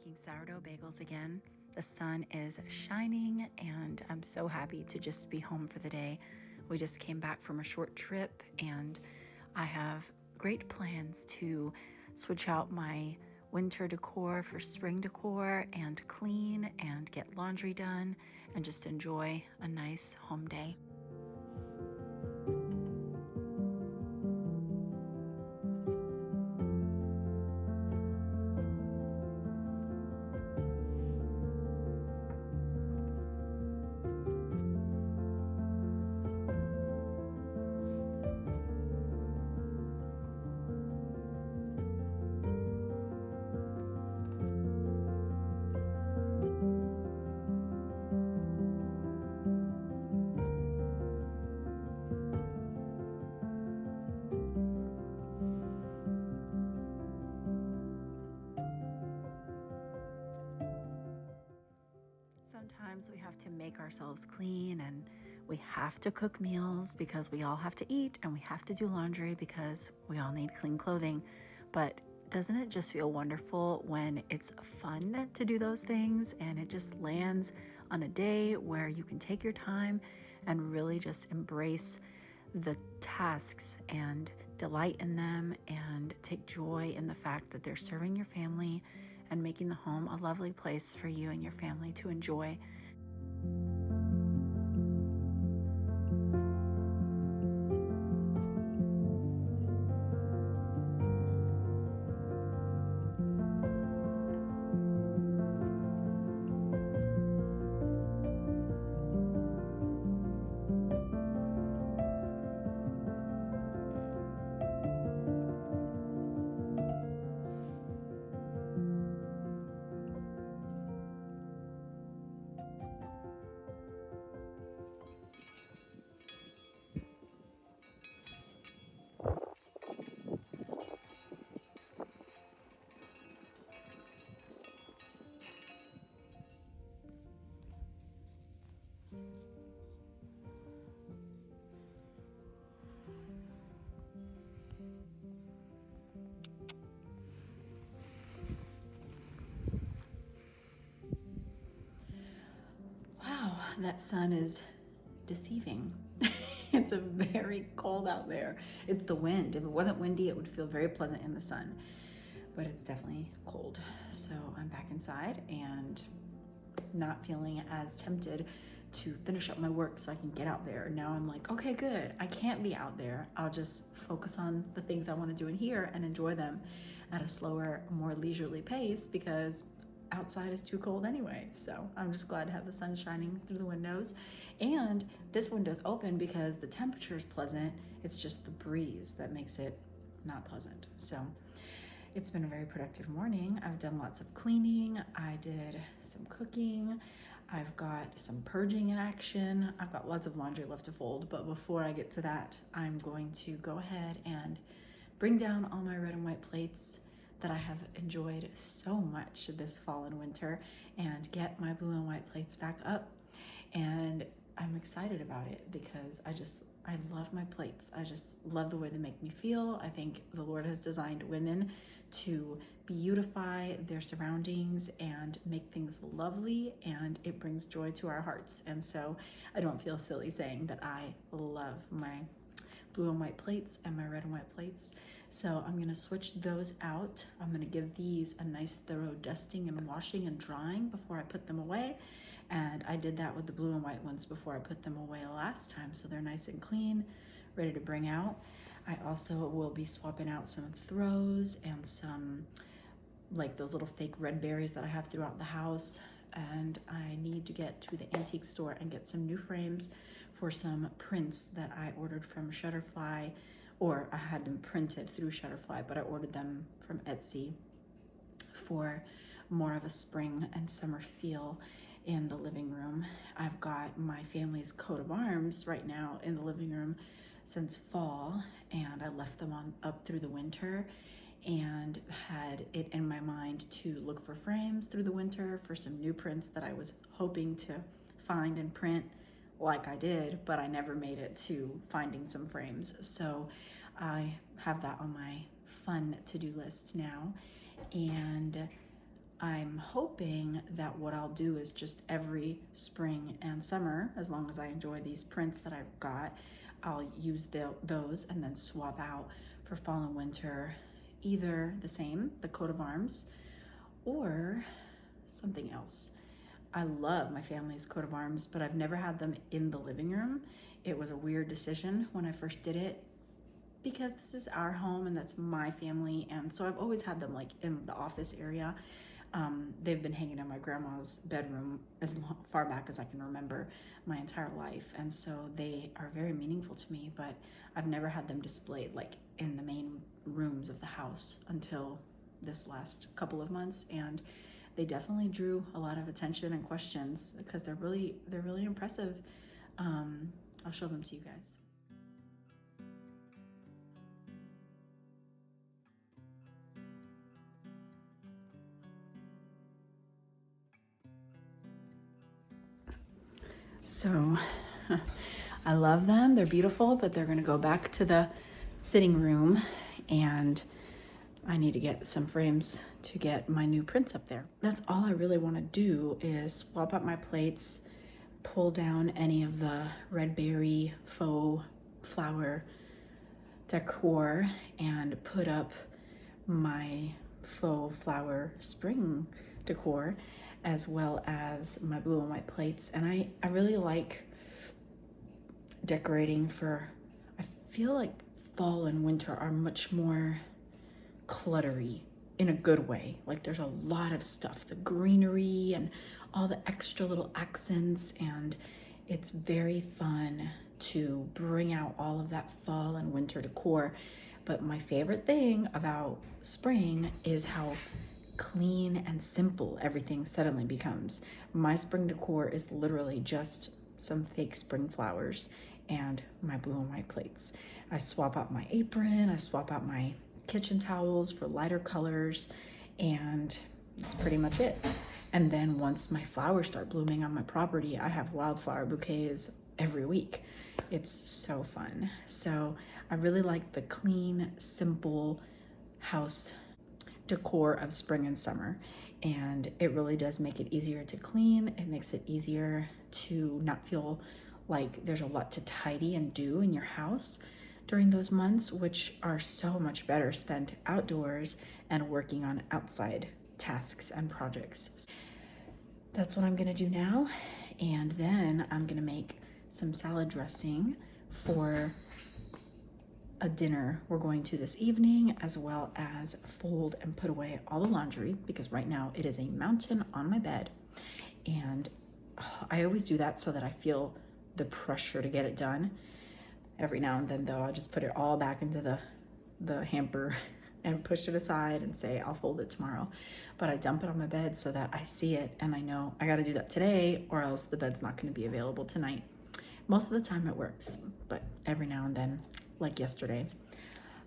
making sourdough bagels again. The sun is shining and I'm so happy to just be home for the day. We just came back from a short trip and I have great plans to switch out my winter decor for spring decor and clean and get laundry done and just enjoy a nice home day. Sometimes we have to make ourselves clean and we have to cook meals because we all have to eat, and we have to do laundry because we all need clean clothing. But doesn't it just feel wonderful when it's fun to do those things and it just lands on a day where you can take your time and really just embrace the tasks and delight in them and take joy in the fact that they're serving your family and making the home a lovely place for you and your family to enjoy. Wow, that sun is deceiving. It's a very cold out there. It's the wind. If it wasn't windy, it would feel very pleasant in the sun, but it's definitely cold. So I'm back inside and not feeling as tempted to finish up my work so I can get out there. Now I'm like, okay, good. I can't be out there. I'll just focus on the things I want to do in here and enjoy them at a slower, more leisurely pace because outside is too cold anyway. So I'm just glad to have the sun shining through the windows. And this window's open because the temperature is pleasant. It's just the breeze that makes it not pleasant. So it's been a very productive morning. I've done lots of cleaning. I did some cooking. I've got some purging in action. I've got lots of laundry left to fold, but before I get to that, I'm going to go ahead and bring down all my red and white plates that I have enjoyed so much this fall and winter and get my blue and white plates back up. And I'm excited about it because I love my plates. I just love the way they make me feel. I think the Lord has designed women to beautify their surroundings and make things lovely, and it brings joy to our hearts. And so I don't feel silly saying that I love my blue and white plates and my red and white plates. So I'm gonna switch those out. I'm gonna give these a nice thorough dusting and washing and drying before I put them away. And I did that with the blue and white ones before I put them away last time. So they're nice and clean, ready to bring out. I also will be swapping out some throws and some like those little fake red berries that I have throughout the house. And I need to get to the antique store and get some new frames for some prints that I ordered from Shutterfly, or I had them printed through Shutterfly, but I ordered them from Etsy for more of a spring and summer feel in the living room. I've got my family's coat of arms right now in the living room since fall, and I left them on up through the winter and had it in my mind to look for frames through the winter for some new prints that I was hoping to find and print like I did, but I never made it to finding some frames. So I have that on my fun to-do list now. And I'm hoping that what I'll do is just every spring and summer, as long as I enjoy these prints that I've got, I'll use those and then swap out for fall and winter, either the same, the coat of arms, or something else. I love my family's coat of arms, but I've never had them in the living room. It was a weird decision when I first did it because this is our home and that's my family. And so I've always had them like in the office area. They've been hanging in my grandma's bedroom as far back as I can remember, my entire life. And so they are very meaningful to me, but I've never had them displayed like in the main rooms of the house until this last couple of months. And they definitely drew a lot of attention and questions because they're really impressive. I'll show them to you guys. So I love them. They're beautiful, but they're gonna go back to the sitting room, and I need to get some frames to get my new prints up there. That's all I really want to do is swap out my plates, pull down any of the red berry faux flower decor, and put up my faux flower spring decor, as well as my blue and white plates. And I really like decorating for, I feel like fall and winter are much more cluttery in a good way. Like there's a lot of stuff, the greenery and all the extra little accents, and it's very fun to bring out all of that fall and winter decor. But my favorite thing about spring is how clean and simple everything suddenly becomes. My spring decor is literally just some fake spring flowers and my blue and white plates. I swap out my apron, I swap out my kitchen towels for lighter colors, and that's pretty much it. And then once my flowers start blooming on my property, I have wildflower bouquets every week. It's so fun. So I really like the clean, simple house decor of spring and summer, and it really does make it easier to clean. It makes it easier to not feel like there's a lot to tidy and do in your house during those months, which are so much better spent outdoors and working on outside tasks and projects. That's what I'm gonna do now, and then I'm gonna make some salad dressing for a dinner we're going to this evening, as well as fold and put away all the laundry, because right now it is a mountain on my bed, and I always do that so that I feel the pressure to get it done. Every now and then though, I'll just put it all back into the hamper and push it aside and say I'll fold it tomorrow. But I dump it on my bed so that I see it and I know I gotta do that today, or else the bed's not gonna be available tonight. Most of the time it works, but every now and then, like yesterday,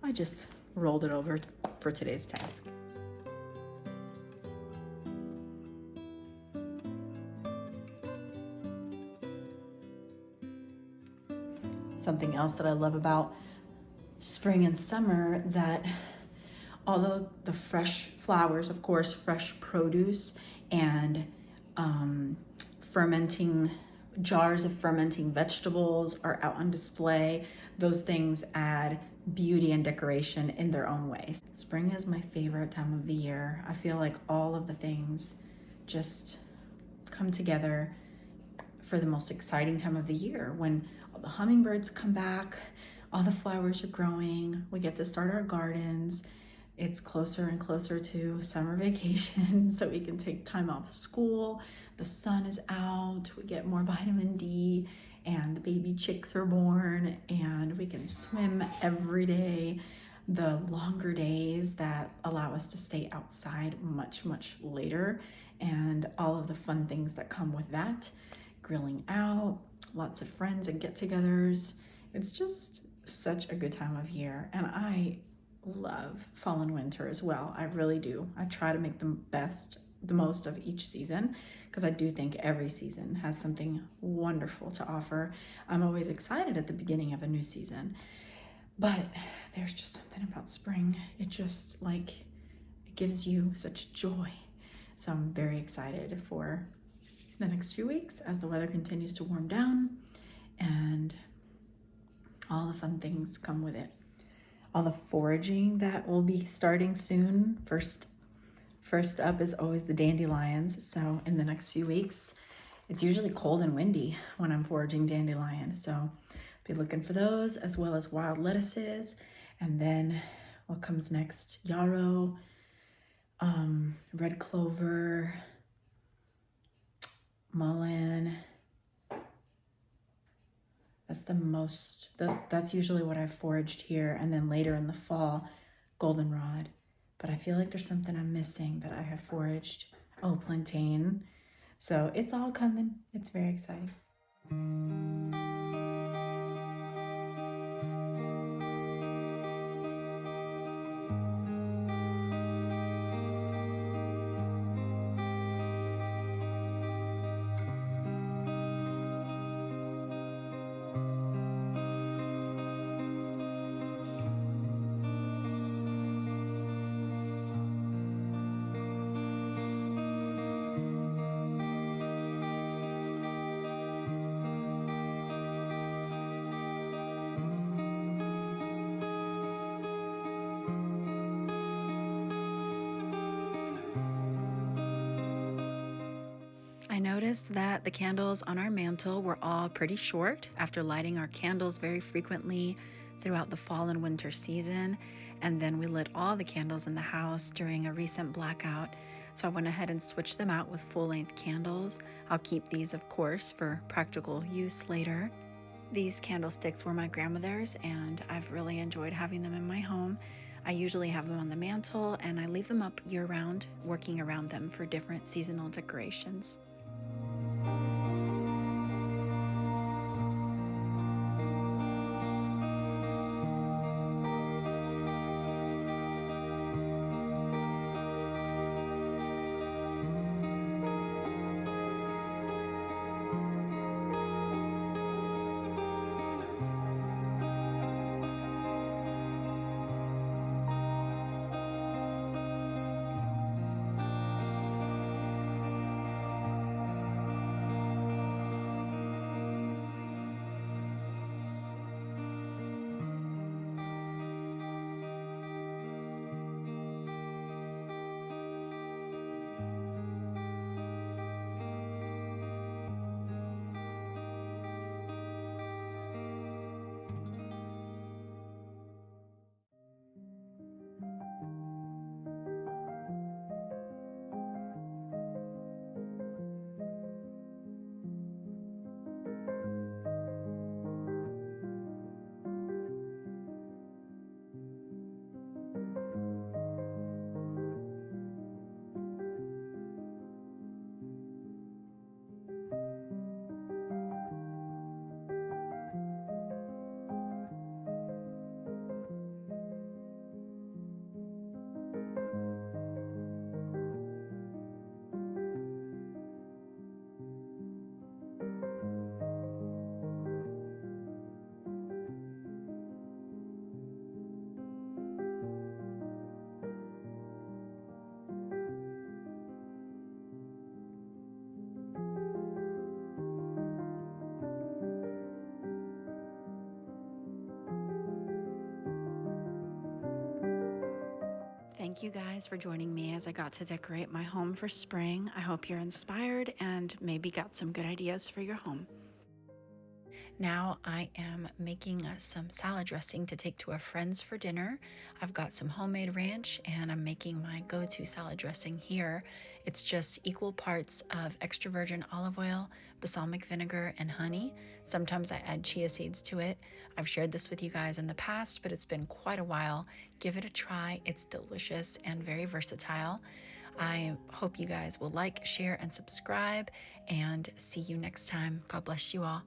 I just rolled it over for today's task. Something else that I love about spring and summer, that although the fresh flowers, of course, fresh produce and fermenting jars of fermenting vegetables are out on display, those things add beauty and decoration in their own way. Spring is my favorite time of the year. I feel like all of the things just come together for the most exciting time of the year, when all the hummingbirds come back, all the flowers are growing, we get to start our gardens. It's closer and closer to summer vacation, so we can take time off school. The sun is out, we get more vitamin D, and the baby chicks are born, and we can swim every day. The longer days that allow us to stay outside much, much later, and all of the fun things that come with that. Grilling out, lots of friends and get-togethers. It's just such a good time of year, and I love fall and winter as well. I really do. I try to make the most of each season, because I do think every season has something wonderful to offer. I'm always excited at the beginning of a new season, but there's just something about spring. It just, like, it gives you such joy So I'm very excited for the next few weeks as the weather continues to warm down and all the fun things come with it. All the foraging that will be starting soon. First up is always the dandelions. So in the next few weeks, it's usually cold and windy when I'm foraging dandelion. So be looking for those as well as wild lettuces. And then what comes next? Yarrow, red clover, mullein. That's usually what I've foraged here. And then later in the fall, goldenrod. But I feel like there's something I'm missing that I have foraged. Oh, plantain. So it's all coming. It's very exciting. I noticed that the candles on our mantle were all pretty short after lighting our candles very frequently throughout the fall and winter season. And then we lit all the candles in the house during a recent blackout. So I went ahead and switched them out with full-length candles. I'll keep these, of course, for practical use later. These candlesticks were my grandmother's, and I've really enjoyed having them in my home. I usually have them on the mantle, and I leave them up year-round, working around them for different seasonal decorations. Thank you guys for joining me as I got to decorate my home for spring. I hope you're inspired and maybe got some good ideas for your home. Now I am making some salad dressing to take to a friend's for dinner. I've got some homemade ranch and I'm making my go-to salad dressing here. It's just equal parts of extra virgin olive oil, balsamic vinegar, and honey. Sometimes I add chia seeds to it. I've shared this with you guys in the past, but it's been quite a while. Give it a try. It's delicious and very versatile. I hope you guys will like, share, and subscribe, and see you next time. God bless you all.